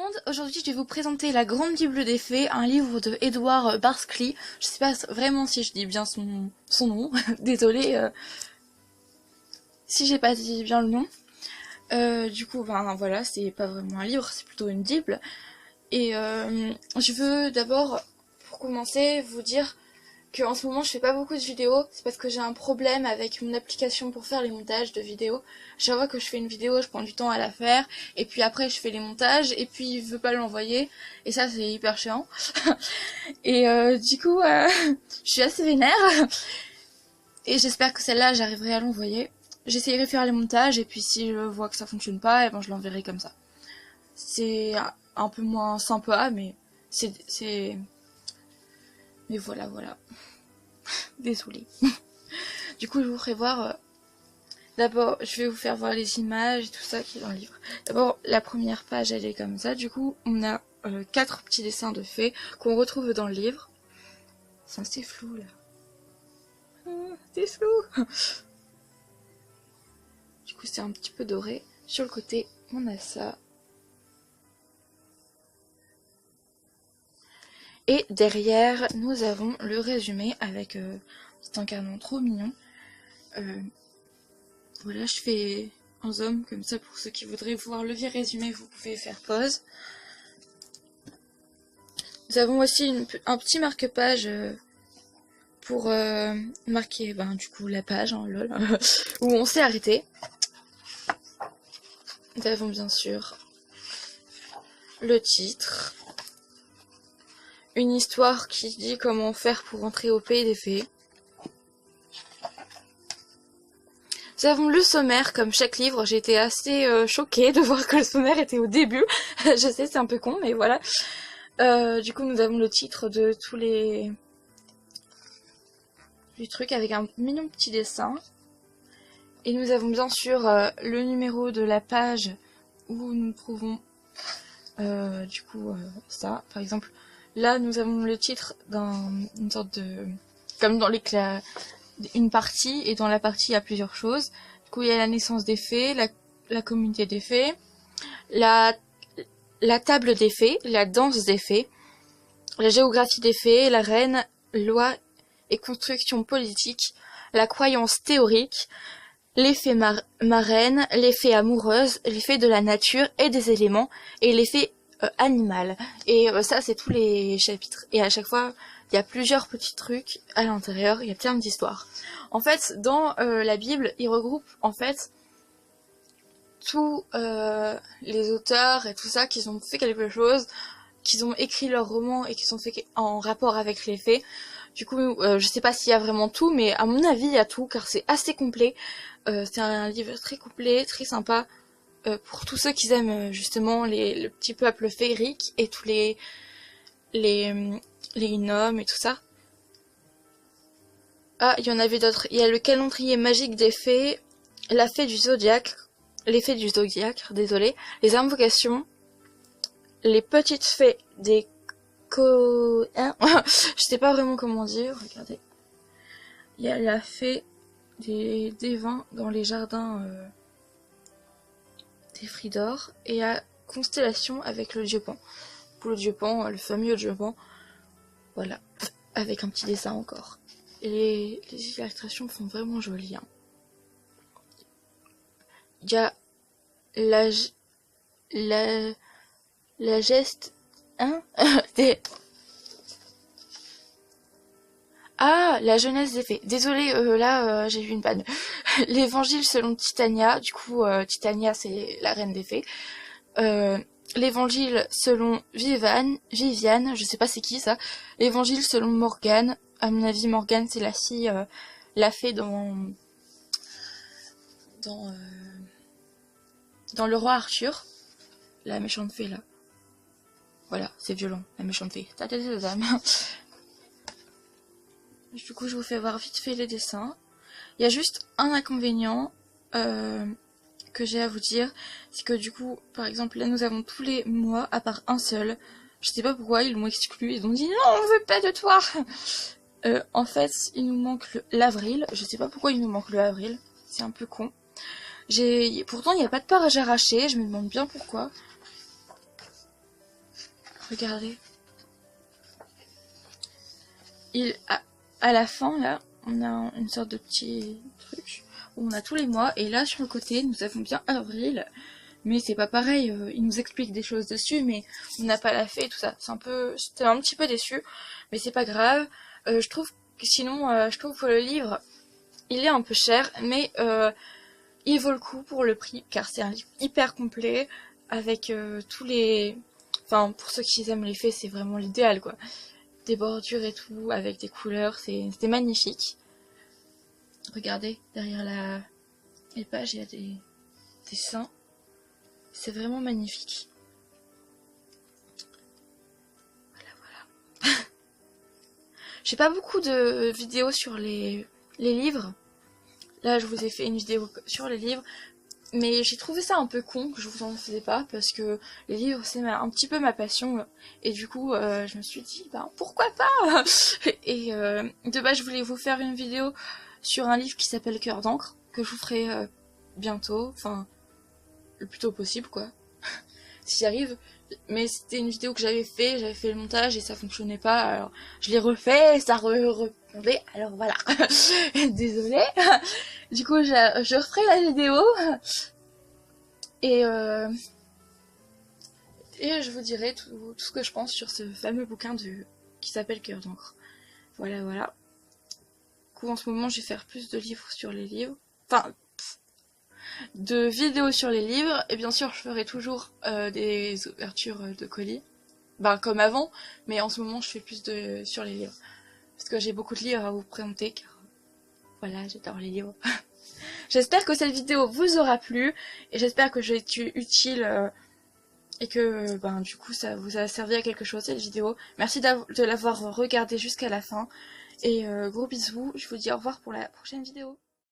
monde, aujourd'hui je vais vous présenter La Grande Bible des Fées, un livre de Edward Barksky. Je sais pas vraiment si je dis bien son nom, désolée si j'ai pas dit bien le nom. Du coup, ben voilà, c'est pas vraiment un livre, c'est plutôt une Bible. Et je veux d'abord, pour commencer, vous dire que en ce moment je fais pas beaucoup de vidéos, c'est parce que j'ai un problème avec mon application pour faire les montages de vidéos. Chaque fois que je fais une vidéo, je prends du temps à la faire, et puis après je fais les montages, et puis il veut pas l'envoyer, et ça c'est hyper chiant. Et du coup, je suis assez vénère, et j'espère que celle-là j'arriverai à l'envoyer. J'essayerai de faire les montages, et puis si je vois que ça fonctionne pas, et ben je l'enverrai comme ça. C'est un peu moins sympa, mais mais voilà. Désolée. Du coup, je vous ferai voir. D'abord, je vais vous faire voir les images et tout ça qui est dans le livre. D'abord, la première page, elle est comme ça. Du coup, on a 4 petits dessins de fées qu'on retrouve dans le livre. C'est assez flou, là. C'est flou. Du coup, c'est un petit peu doré. Sur le côté, on a ça. Et derrière, nous avons le résumé avec cet encadrement trop mignon. Voilà, je fais en zoom comme ça pour ceux qui voudraient voir le vieux résumé, vous pouvez faire pause. Nous avons aussi un petit marque-page pour marquer du coup la page, hein, lol, où on s'est arrêté. Nous avons bien sûr le titre. Une histoire qui dit comment faire pour entrer au pays des fées. Nous avons le sommaire, comme chaque livre. J'ai été assez choquée de voir que le sommaire était au début. Je sais, c'est un peu con, mais voilà. Du coup, nous avons le titre de tous les trucs avec un mignon petit dessin. Et nous avons bien sûr le numéro de la page où nous trouvons ça. Par exemple, là, nous avons le titre d'une sorte de... comme dans une partie, et dans la partie, il y a plusieurs choses. Du coup, il y a la naissance des fées, la communauté des fées, la table des fées, la danse des fées, la géographie des fées, la reine, loi et construction politique, la croyance théorique, les fées marraines, les fées amoureuses, les fées de la nature et des éléments, et les fées animales. Et ça, c'est tous les chapitres. Et à chaque fois, il y a plusieurs petits trucs à l'intérieur, il y a plein d'histoires. En fait, dans la Bible, il regroupe en fait tous les auteurs et tout ça qui ont fait quelque chose, qui ont écrit leurs romans et qui sont faits en rapport avec les fées. Du coup, je sais pas s'il y a vraiment tout, mais à mon avis, il y a tout, car c'est assez complet. C'est un livre très complet, très sympa, pour tous ceux qui aiment justement le petit peuple féerique et tous les gnomes et tout ça. Ah, il y en avait d'autres. Il y a le calendrier magique des fées, la fée du zodiaque, les fées du zodiaque, désolé, les invocations, les petites fées des je sais pas vraiment comment dire, regardez. Il y a la fée des vins dans les jardins des Fridor, et la constellation avec le dieu Pan. Pour le dieu Pan, le fameux dieu Pan. Voilà, avec un petit dessin encore. Et les illustrations font vraiment joli. Hein. Il y a la geste... Hein Ah, la jeunesse des fées. Désolée, là, j'ai eu une panne. L'évangile selon Titania. Du coup, Titania, c'est la reine des fées. L'évangile selon Viviane, je sais pas c'est qui ça. L'évangile selon Morgane. À mon avis, Morgane, c'est la fille, la fée dans le roi Arthur. La méchante fée, là. Voilà, c'est violent, la méchante fée. Du coup, je vous fais voir vite fait les dessins. Il y a juste un inconvénient que j'ai à vous dire. C'est que du coup, par exemple, là, nous avons tous les mois, à part un seul. Je sais pas pourquoi, ils l'ont exclu. Ils ont dit, non, on veut pas de toi. En fait, il nous manque l'avril. Je sais pas pourquoi il nous manque le avril. C'est un peu con. Pourtant, il n'y a pas de page arrachée. Je me demande bien pourquoi. Regardez. À la fin, là, on a une sorte de petit truc où on a tous les mois. Et là, sur le côté, nous avons bien avril. Mais c'est pas pareil. Il nous explique des choses dessus, mais on n'a pas la fée et tout ça. J'étais un petit peu déçue, mais c'est pas grave. Je trouve que sinon, je trouve que le livre, il est un peu cher, mais il vaut le coup pour le prix, car c'est un livre hyper complet, avec tous les... Enfin, pour ceux qui aiment les fées, c'est vraiment l'idéal, quoi. Des bordures et tout, avec des couleurs, c'était magnifique. Regardez, derrière les pages, il y a des dessins. C'est vraiment magnifique. Voilà. J'ai pas beaucoup de vidéos sur les livres. Là, je vous ai fait une vidéo sur les livres. Mais j'ai trouvé ça un peu con que je vous en faisais pas, parce que les livres c'est un petit peu ma passion, et du coup je me suis dit bah pourquoi pas. Et de base je voulais vous faire une vidéo sur un livre qui s'appelle Cœur d'encre, que je vous ferai bientôt, enfin le plus tôt possible quoi, si j'y arrive. Mais c'était une vidéo que j'avais fait le montage et ça fonctionnait pas, alors je l'ai refait, ça répondait, alors voilà. Désolée. Du coup je referai la vidéo et je vous dirai tout ce que je pense sur ce fameux bouquin qui s'appelle Cœur d'encre. Voilà, voilà. Du coup en ce moment je vais faire plus de livres sur les livres, enfin de vidéos sur les livres, et bien sûr je ferai toujours des ouvertures de colis, ben comme avant, mais en ce moment je fais plus sur les livres, parce que j'ai beaucoup de livres à vous présenter, car voilà, j'adore les livres. J'espère que cette vidéo vous aura plu, et j'espère que j'ai été utile, et que ben, du coup ça vous a servi à quelque chose cette vidéo. Merci de l'avoir regardée jusqu'à la fin, et gros bisous, je vous dis au revoir pour la prochaine vidéo.